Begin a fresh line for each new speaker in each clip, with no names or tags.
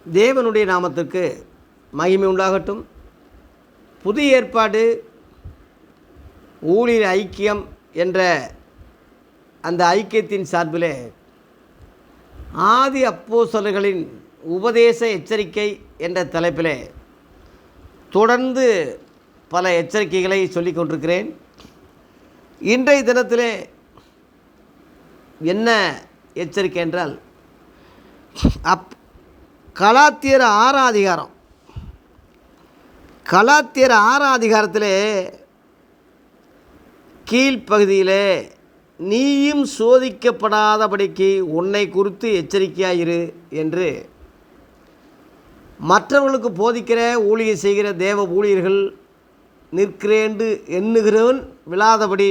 தேவனுடைய நாமத்திற்கு மகிமை உண்டாகட்டும். புதிய ஏற்பாடு ஊழியர் ஐக்கியம் என்ற அந்த ஐக்கியத்தின் சார்பிலே ஆதி அப்போஸ்தலர்களின் உபதேச எச்சரிக்கை என்ற தலைப்பிலே தொடர்ந்து பல எச்சரிக்கைகளை சொல்லிக் கொண்டிருக்கிறேன். இன்றைய தினத்திலே என்ன எச்சரிக்கை என்றால், கலாத்தியர் 6ஆம் அதிகாரம், கலாத்தியர் 6ஆம் அதிகாரத்திலே கீழ்ப்பகுதியிலே நீயும் சோதிக்கப்படாதபடிக்கு உன்னை குறித்து எச்சரிக்கையாயிரு என்று மற்றவர்களுக்கு போதிக்கிற ஊழியர் செய்கிற தேவ ஊழியர்கள் நிற்கிறேண்டு எண்ணுகிறவன் விழாதபடி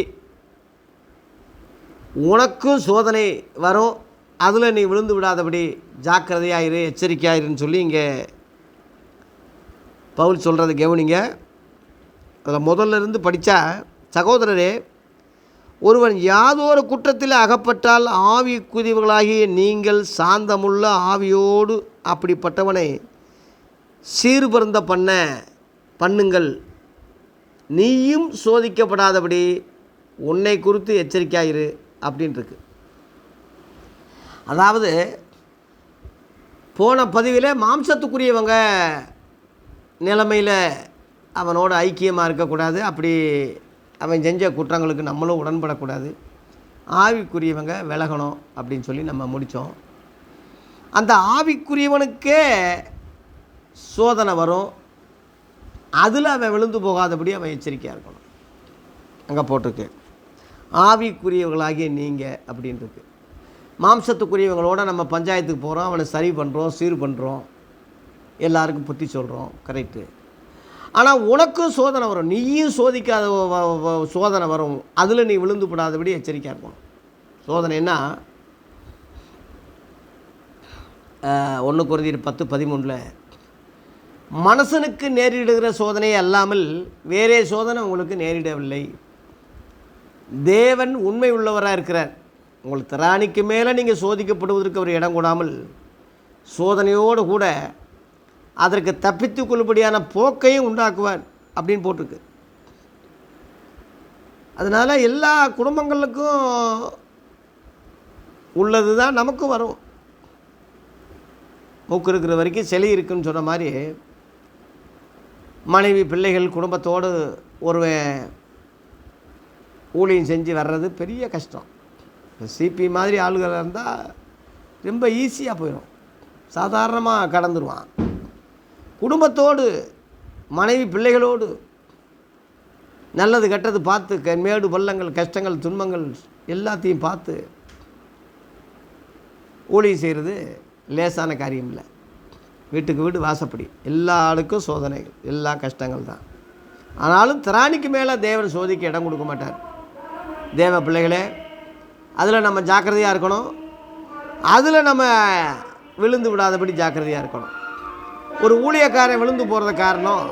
உனக்கும் சோதனை வரும், அதில் நீ விழுந்து விடாதபடி ஜாக்கிரதையாயிரு, எச்சரிக்கையாயிருன்னு சொல்லி இங்கே பவுல் சொல்கிறது கவனிங்க. அதில் முதல்ல இருந்து படித்தா, சகோதரரே, ஒருவன் யாதொரு குற்றத்தில் அகப்பட்டால் ஆவிக்குரியவர்களாகிய நீங்கள் சாந்தமுள்ள ஆவியோடு அப்படிப்பட்டவனை சீர்பருந்த பண்ணுங்கள். நீயும் சோதிக்கப்படாதபடி உன்னை குறித்து எச்சரிக்கையாயிரு அப்படின்ட்டுருக்கு. அதாவது போன பதிவில் மாம்சத்துக்குரியவங்க நிலைமையில் அவனோட ஐக்கியமாக இருக்கக்கூடாது, அப்படி அவன் செஞ்ச குற்றங்களுக்கு நம்மளும் உடன்படக்கூடாது, ஆவிக்குரியவங்க விலகணும் அப்படின்னு சொல்லி நம்ம முடித்தோம். அந்த ஆவிக்குரியவனுக்கே சோதனை வரும், அதில் அவன் விழுந்து போகாதபடி அவன் எச்சரிக்கையாக இருக்கணும். அங்கே போட்டிருக்கு ஆவிக்குரியவர்களாகிய நீங்கள் அப்படின்ட்டுருக்கு. மாம்சத்துக்குரியவங்களோட நம்ம பஞ்சாயத்துக்கு போகிறோம், அவனை சரி பண்ணுறோம், சீர் பண்ணுறோம், எல்லாருக்கும் புத்தி சொல்கிறோம், கரெக்டு. ஆனால் உனக்கும் சோதனை வரும், நீயும் சோதிக்காத சோதனை வரும், அதில் நீ விழுந்து போடாதபடி எச்சரிக்கையாக இருக்கணும். சோதனைன்னா 1 கொரிந்தியர் 10:13 மனுஷனுக்கு நேரிடுகிற சோதனை அல்லாமல் வேறே சோதனை உங்களுக்கு நேரிடவில்லை. தேவன் உண்மை உள்ளவராக இருக்கிறார். உங்களுக்கு திராணிக்கு மேலே நீங்கள் சோதிக்கப்படுவதற்கு ஒரு இடம் கூடாமல் சோதனையோடு கூட அதற்கு தப்பித்து கொள்ளும்படியான போக்கையும் உண்டாக்குவார் அப்படின்னு போட்டிருக்கு. அதனால் எல்லா குடும்பங்களுக்கும் உள்ளது தான் நமக்கும் வரும். மூக்கு இருக்கிற வரைக்கும் செளி இருக்குன்னு சொன்ன மாதிரி மனைவி பிள்ளைகள் குடும்பத்தோடு ஒரு ஊழியம் செஞ்சு வர்றது பெரிய கஷ்டம். இப்போ சிபி மாதிரி ஆளுகளாக இருந்தால் ரொம்ப ஈஸியாக போயிடும், சாதாரணமாக கடந்துருவான். குடும்பத்தோடு மனைவி பிள்ளைகளோடு நல்லது கெட்டது பார்த்து மேடு பள்ளங்கள் கஷ்டங்கள் துன்பங்கள் எல்லாத்தையும் பார்த்து ஊழியம் செய்கிறது லேசான காரியம் இல்லை. வீட்டுக்கு வீடு வாசப்படி எல்லா ஆளுக்கும் சோதனைகள், எல்லா கஷ்டங்கள் தான். ஆனாலும் திராணிக்கு மேலே தேவன் சோதிக்க இடம் கொடுக்க மாட்டார். தேவ பிள்ளைகளே, அதில் நம்ம ஜாக்கிரதையாக இருக்கணும், அதில் நம்ம விழுந்து விடாதபடி ஜாக்கிரதையாக இருக்கணும். ஒரு ஊழியக்காரன் விழுந்து போகிறது காரணம்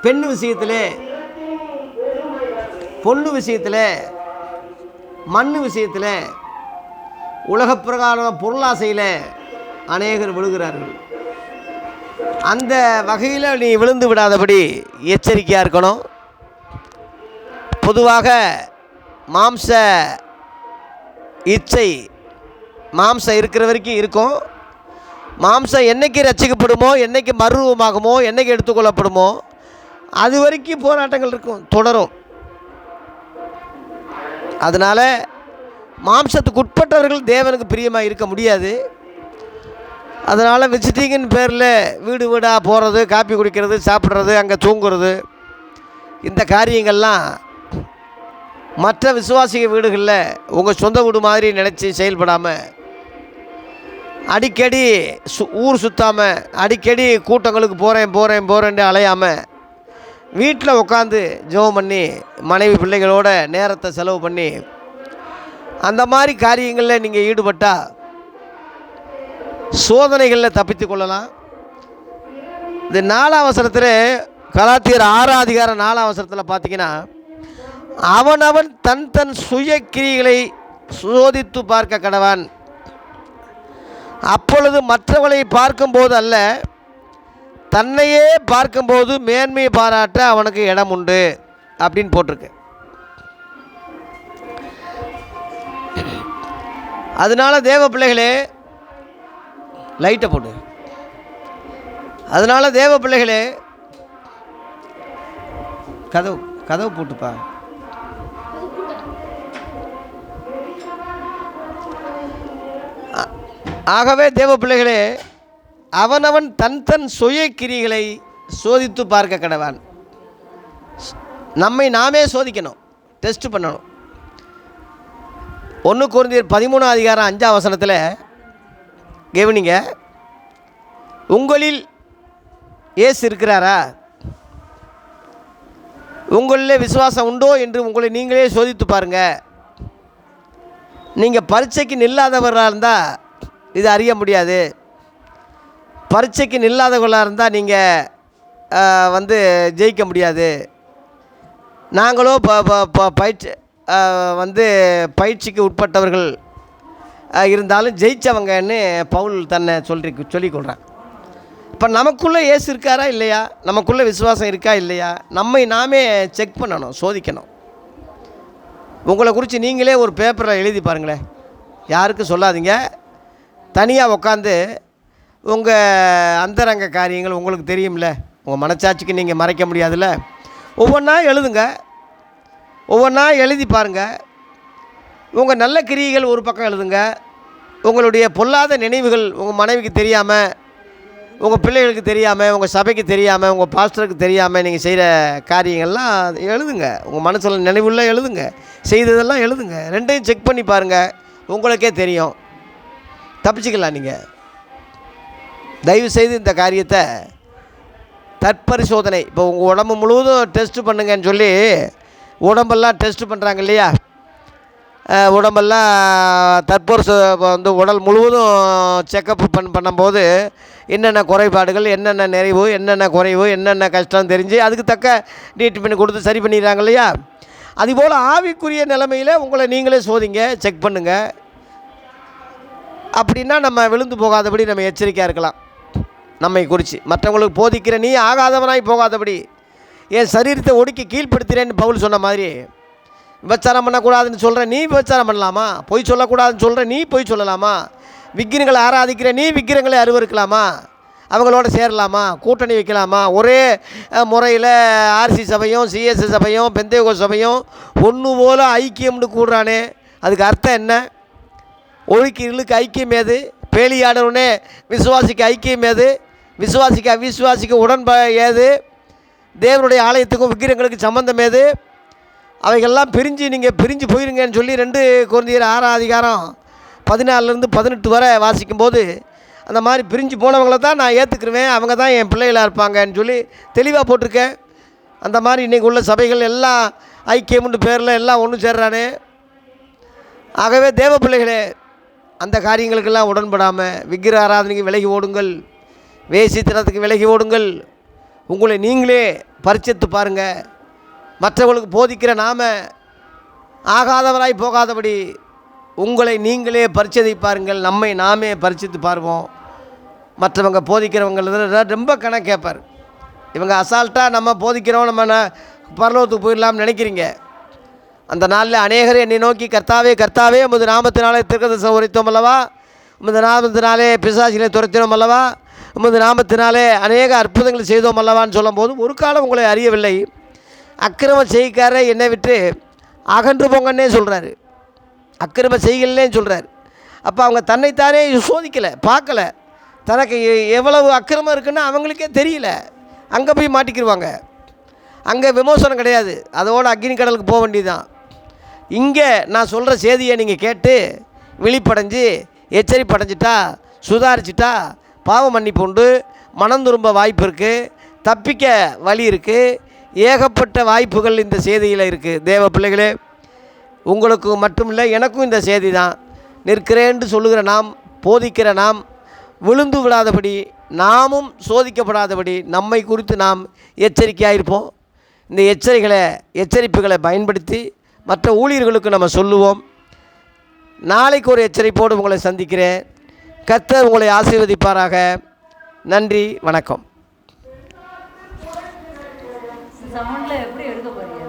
பெண் விஷயத்தில், பொண்ணு விஷயத்தில், மண் விஷயத்தில், உலகப் பிரகார பொருளாசையில் அநேகர் விழுகிறார்கள். அந்த வகையில் நீ விழுந்து விடாதபடி எச்சரிக்கையாக இருக்கணும். பொதுவாக மாம்ச இச்சை மாம்சம் இருக்கிற வரைக்கும் இருக்கும். மாம்சம் என்றைக்கு ரட்சிக்கப்படுமோ, என்றைக்கு மறுரூபமாகுமோ, என்றைக்கு எடுத்துக்கொள்ளப்படுமோ அது வரைக்கும் போராட்டங்கள் இருக்கும், தொடரும். அதனால் மாம்சத்துக்கு உட்பட்டவர்கள் தேவனுக்கு பிரியமாக இருக்க முடியாது. அதனால் விசிட்டிங்கின் பேரில் வீடு வீடாக போகிறது, காப்பி குடிக்கிறது, சாப்பிட்றது, அங்கே தூங்குறது, இந்த காரியங்கள்லாம் மற்ற விசுவாசிக வீடுகளில் உங்கள் சொந்த வீடு மாதிரி நினச்சி செயல்படாமல், அடிக்கடி ஊர் சுற்றாமல், அடிக்கடி கூட்டங்களுக்கு போகிறேன்ட்டு அலையாமல் வீட்டில் உட்காந்து ஜெபம் பண்ணி மனைவி பிள்ளைகளோட நேரத்தை செலவு பண்ணி அந்த மாதிரி காரியங்களில் நீங்கள் ஈடுபட்டால் சோதனைகளில் தப்பித்து கொள்ளலாம். இது 4ஆம் வசனத்தில், கலாத்தியர் 6ஆம் அதிகாரம் 4ஆம் வசனத்தில் பார்த்தீங்கன்னா, அவனவன் தன் சுய கிரியைகளை சோதித்து பார்க்க கடவான், அப்பொழுது மற்றவர்களை பார்க்கும்போது அல்ல, தன்னையே பார்க்கும்போது மேன்மையை பாராட்ட அவனுக்கு இடம் உண்டு அப்படின்னு போட்டிருக்கு. அதனால தேவ பிள்ளைகளே, லைட்டை போட்டு, அதனால தேவ பிள்ளைகளே, கதவு போட்டுப்பா. ஆகவே தேவ பிள்ளைகளே, அவனவன் தன் தன் சுய கிரிகளை சோதித்து பார்க்க கடவான். நம்மை நாமே சோதிக்கணும், டெஸ்ட் பண்ணணும். 1 கொரிந்தியர் 13:5 கவனிங்க. உங்களில் இயேசு இருக்கிறாரா? உங்களிலே விசுவாசம் உண்டோ என்று உங்களை நீங்களே சோதித்து பாருங்கள். நீங்கள் பரீட்சைக்கு நில்லாதவர்களாக இருந்தால் இது அறிய முடியாது. பரீட்சைக்கு நில்லாதவர்களாக இருந்தால் நீங்கள் ஜெயிக்க முடியாது. நாங்களோ பயிற்சிக்கு உட்பட்டவர்கள் இருந்தாலும் ஜெயித்தவங்கன்னு பவுல் தன்னை சொல்லிக்கொள்கிறான். இப்போ நமக்குள்ளே இயேசு இருக்காரா இல்லையா, நமக்குள்ளே விசுவாசம் இருக்கா இல்லையா, நம்மை நாமே செக் பண்ணணும், சோதிக்கணும். உங்களை குறித்து நீங்களே ஒரு பேப்பரில் எழுதி பாருங்களேன், யாருக்கும் சொல்லாதீங்க. தனியாக உட்காந்து உங்கள் அந்தரங்க காரியங்கள் உங்களுக்கு தெரியும்ல, உங்கள் மனச்சாட்சிக்கு நீங்கள் மறைக்க முடியாதுல்ல, ஒவ்வொன்றா எழுதுங்க. ஒவ்வொன்றா எழுதி பாருங்கள். உங்கள் நல்ல கிரியைகள் ஒரு பக்கம் எழுதுங்க. உங்களுடைய பொல்லாத நினைவுகள் உங்கள் மனைவிக்கு தெரியாமல், உங்கள் பிள்ளைகளுக்கு தெரியாமல், உங்கள் சபைக்கு தெரியாமல், உங்கள் பாஸ்டருக்கு தெரியாமல் நீங்கள் செய்கிற காரியங்கள்லாம் எழுதுங்க. உங்கள் மனசில் நினைவுள்ள எழுதுங்க, செய்ததெல்லாம் எழுதுங்க. ரெண்டையும் செக் பண்ணி பாருங்கள், உங்களுக்கே தெரியும். தப்பிச்சுக்கலாம். நீங்கள் தயவுசெய்து இந்த காரியத்தை தற்பரிசோதனை, இப்போ உங்கள் உடம்பு முழுவதும் டெஸ்ட்டு பண்ணுங்கன்னு சொல்லி உடம்பெல்லாம் டெஸ்ட்டு பண்ணுறாங்க இல்லையா, உடம்பெல்லாம் உடல் முழுவதும் செக்கப் பண்ணும்போது என்னென்ன குறைபாடுகள், என்னென்ன நிறைவு, என்னென்ன குறைவு, என்னென்ன கஷ்டம் தெரிஞ்சு அதுக்கு தக்க ட்ரீட்மெண்ட் கொடுத்து சரி பண்ணிடுறாங்க இல்லையா. அதுபோல் ஆவிக்குரிய நிலைமையில் உங்களை நீங்களே சோதிங்க, செக் பண்ணுங்கள். அப்படின்னா நம்ம விழுந்து போகாதபடி நம்ம எச்சரிக்கையாக இருக்கலாம். நம்மை குறித்து மற்றவங்களுக்கு போதிக்கிற நீ ஆகாதவனாய் போகாதபடி என் சரீரத்தை ஒடுக்கி கீழ்ப்படுத்துகிறேன்னு பவுல் சொன்ன மாதிரி, விபச்சாரம் பண்ணக்கூடாதுன்னு சொல்கிற நீ விபச்சாரம் பண்ணலாமா? பொய் சொல்லக்கூடாதுன்னு சொல்கிற நீ பொய் சொல்லலாமா? விக்கிரங்களை ஆராதிக்கிற நீ விக்கிரங்களை அருவருக்கலாமா? அவங்களோட சேரலாமா? கூட்டணி வைக்கலாமா? ஒரே முறையில் ஆர்சி சபையும் சிஎஸ்சி சபையும் பெந்தேகோ சபையும் ஒன்று போல் ஐக்கியம்னு கூடுறானே, அதுக்கு அர்த்தம் என்ன? ஒழுக்கீர்களுக்கு ஐக்கியம் ஏது? பேலியாடனே விசுவாசிக்க ஐக்கியம் ஏது? விசுவாசிக்க அவிசுவாசிக்க ஏது? தேவனுடைய ஆலயத்துக்கும் விக்கிரங்களுக்கு சம்பந்தம் ஏது? அவைகள்லாம் நீங்கள் பிரிஞ்சு போயிருங்கன்னு சொல்லி 2 கொரிந்தியர் 6:14-18 வரை வாசிக்கும்போது அந்த மாதிரி பிரிஞ்சு போனவங்கள தான் நான் ஏற்றுக்குருவேன், அவங்க தான் என் பிள்ளைகளாக இருப்பாங்கன்னு சொல்லி தெளிவாக போட்டிருக்கேன். அந்த மாதிரி இன்றைக்கி உள்ள சபைகள் எல்லாம் ஐக்கியம்னு பேரில் எல்லாம் ஒன்று சேர்றானே. ஆகவே தேவ பிள்ளைகளே, அந்த காரியங்களுக்கெல்லாம் உடன்படாமல் விக்கிர ஆராதனைக்கு விலகி ஓடுங்கள், வேசித்தனத்துக்கு விலகி ஓடுங்கள். உங்களை நீங்களே பரிச்சித்து பாருங்கள். மற்றவர்களுக்கு போதிக்கிற நாம ஆகாதவராய் போகாதபடி உங்களை நீங்களே பரிச்சதை பாருங்கள். நம்மை நாமே பரிச்சித்து பாருவோம். மற்றவங்க போதிக்கிறவங்க ரொம்ப கணக்கு கேட்பார். இவங்க அசால்ட்டாக நம்ம போதிக்கிறோம், நம்ம பரலோகத்துக்கு போயிடலாம்னு நினைக்கிறீங்க. அந்த நாளில் அநேகரை என்னை நோக்கி கர்த்தாவே கர்த்தாவே உமது நாமத்தினாலே தீர்க்கதரிசனம் உரைத்தோம் அல்லவா, உமது நாமத்தினாலே பிசாசினை துரத்தினோம் அல்லவா, உமது நாமத்தினாலே அநேக அற்புதங்களை செய்தோம் அல்லவான்னு சொல்லும்போது ஒரு காலம் உங்களை அறியவில்லை, அக்கிரம செய்கைக்காரரை என்னை விட்டு அகன்று போங்கன்னே சொல்கிறாரு, அக்கிரம செய்கள்னே சொல்கிறார். அப்போ அவங்க தன்னைத்தானே சோதிக்கலை, பார்க்கலை, தனக்கு எவ்வளவு அக்கிரமம் இருக்குன்னு அவங்களுக்கே தெரியல. அங்கே போய் மாட்டிக்கிடுவாங்க. அங்கே விமோசனம் கிடையாது, அதோடு அக்னி கடலுக்கு போக வேண்டியதுதான். இங்கே நான் சொல்கிற செய்தியை நீங்கள் கேட்டு விழிப்படைஞ்சு எச்சரிப்படைஞ்சிட்டா, சுதாரிச்சிட்டா, பாவ மன்னிப்பு உண்டு, மனம் திரும்ப வாய்ப்பு இருக்குது, தப்பிக்க வழி இருக்குது, ஏகப்பட்ட வாய்ப்புகள் இந்த செய்தியில் இருக்குது. தேவ பிள்ளைகளே, உங்களுக்கு மட்டும் இல்லை, எனக்கும் இந்த செய்தி தான். நிற்கிறேன்னு சொல்லுகிற நாம், போதிக்கிற நாம் விழுந்து விடாதபடி, நாமும் சோதிக்கப்படாதபடி நம்மை குறித்து நாம் எச்சரிக்கையாக இருப்போம். இந்த எச்சரிப்புகளை பயன்படுத்தி மற்ற ஊழியர்களுக்கு நம்ம சொல்லுவோம். நாளைக்கு ஒரு எச்சரிப்போடு உங்களை சந்திக்கிறேன். கர்த்தர் உங்களை ஆசீர்வதிப்பாராக. நன்றி, வணக்கம்.
சவுண்டில் எப்படி எடுக்க போறீங்க?